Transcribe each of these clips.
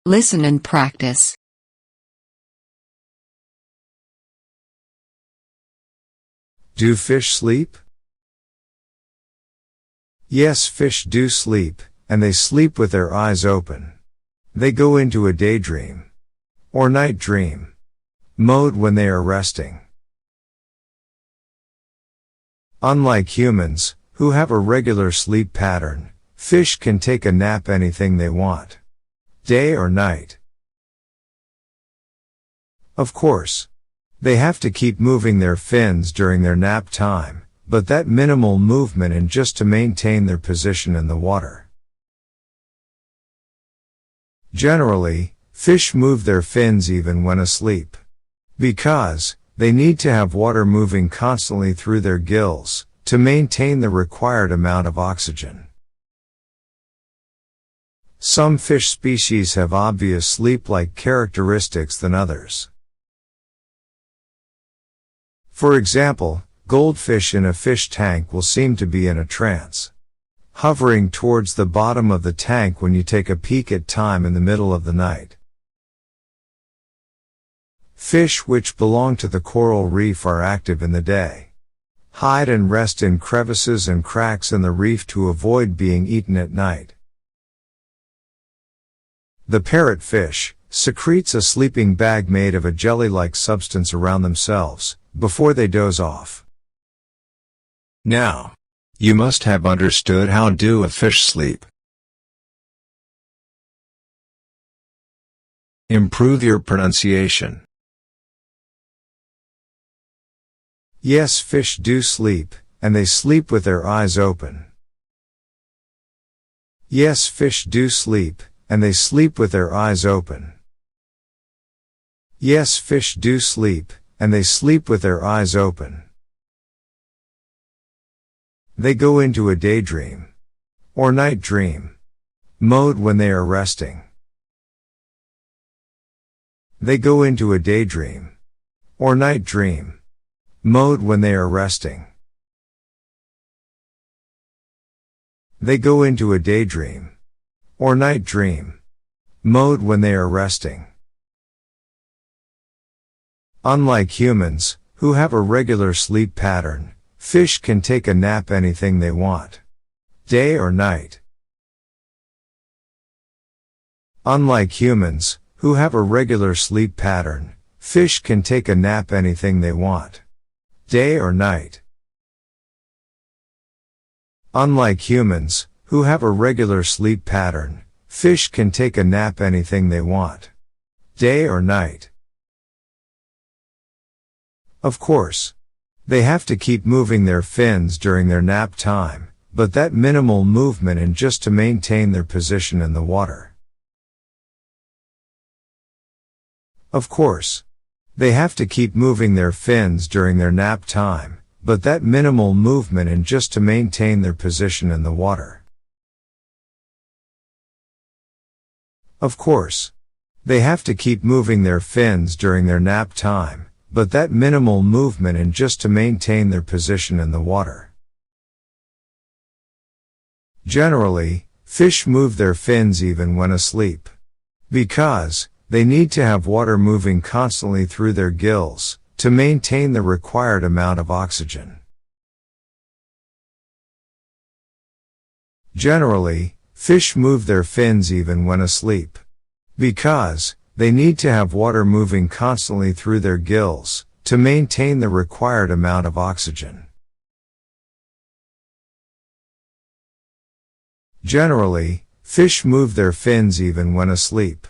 Listen and practice. Do fish sleep? Yes, fish do sleep, and they sleep with their eyes open. They go into a daydream or night dream mode when they are resting. Unlike humans, who have a regular sleep pattern, fish can take a nap anything they want, day or night. Of course, they have to keep moving their fins during their nap time, but that minimal movement and just to maintain their position in the water. Generally, fish move their fins even when asleep, because they need to have water moving constantly through their gills to maintain the required amount of oxygen. Some fish species have obvious sleep-like characteristics than others. For example, goldfish in a fish tank will seem to be in a trance, hovering towards the bottom of the tank when you take a peek at time in the middle of the night. Fish which belong to the coral reef are active in the day, hide and rest in crevices and cracks in the reef to avoid being eaten at night. The parrotfish secretes a sleeping bag made of a jelly-like substance around themselves before they doze off. Now, you must have understood how do a fish sleep. Improve your pronunciation. Yes, fish do sleep, and they sleep with their eyes open. Yes, fish do sleep, and they sleep with their eyes open. Yes, fish do sleep, and they sleep with their eyes open. They go into a daydream or night dream mode when they are resting. They go into a daydream or night dream mode when they are resting. They go into a daydream or night dream mode when they are resting. Unlike humans, who have a regular sleep pattern, fish can take a nap anything they want, day or night. Unlike humans, who have a regular sleep pattern, fish can take a nap anything they want, day or night. Unlike humans, who have a regular sleep pattern, fish can take a nap anything they want, day or night. Of course, they have to keep moving their fins during their nap time, but that minimal movement and just to maintain their position in the water. Of course, they have to keep moving their fins during their nap time, but that minimal movement and just to maintain their position in the water. Of course, they have to keep moving their fins during their nap time, but that minimal movement and just to maintain their position in the water. Generally, fish move their fins even when asleep, because they need to have water moving constantly through their gills to maintain the required amount of oxygen. Generally, fish move their fins even when asleep, because they need to have water moving constantly through their gills to maintain the required amount of oxygen. Generally, fish move their fins even when asleep,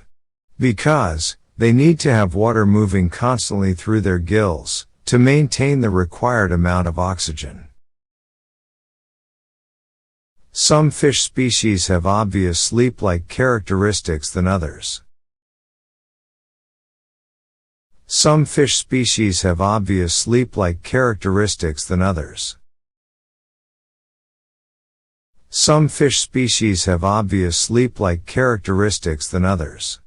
because they need to have water moving constantly through their gills to maintain the required amount of oxygen. Some fish species have obvious sleep-like characteristics than others. Some fish species have obvious sleep-like characteristics than others. Some fish species have obvious sleep-like characteristics than others.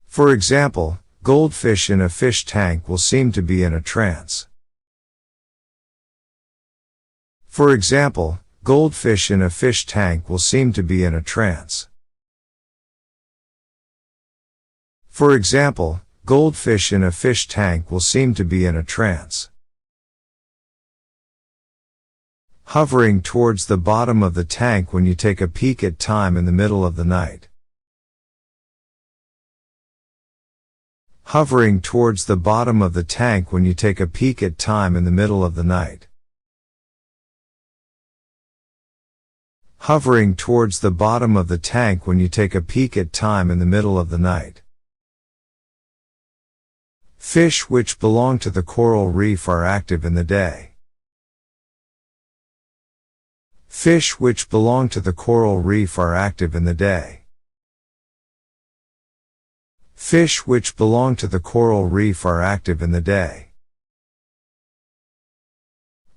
For example, goldfish in a fish tank will seem to be in a trance. For example, goldfish in a fish tank will seem to be in a trance. For example, goldfish in a fish tank will seem to be in a trance. Hovering towards the bottom of the tank when you take a peek at time in the middle of the night. Hovering towards the bottom of the tank when you take a peek at time in the middle of the night. Hovering towards the bottom of the tank when you take a peek at time in the middle of the night. Fish which belong to the coral reef are active in the day. Fish which belong to the coral reef are active in the day. Fish which belong to the coral reef are active in the day.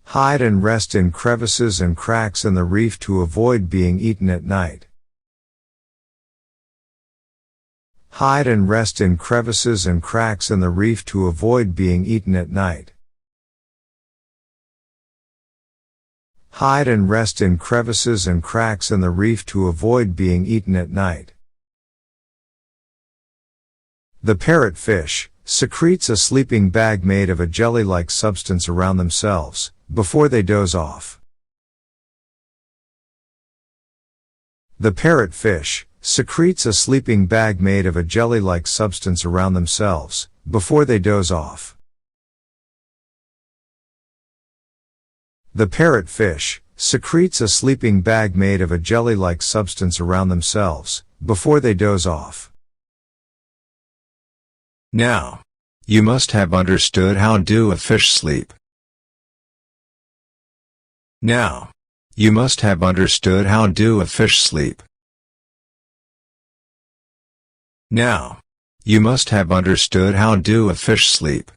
Hide and rest in crevices and cracks in the reef to avoid being eaten at night. Hide and rest in crevices and cracks in the reef to avoid being eaten at night. Hide and rest in crevices and cracks in the reef to avoid being eaten at night. The parrotfish secretes a sleeping bag made of a jelly-like substance around themselves before they doze off. The parrotfish secretes a sleeping bag made of a jelly-like substance around themselves before they doze off. The parrotfish secretes a sleeping bag made of a jelly-like substance around themselves before they doze off. Now, you must have understood how do a fish sleep. Now, you must have understood how do a fish sleep. Now, you must have understood how do a fish sleep.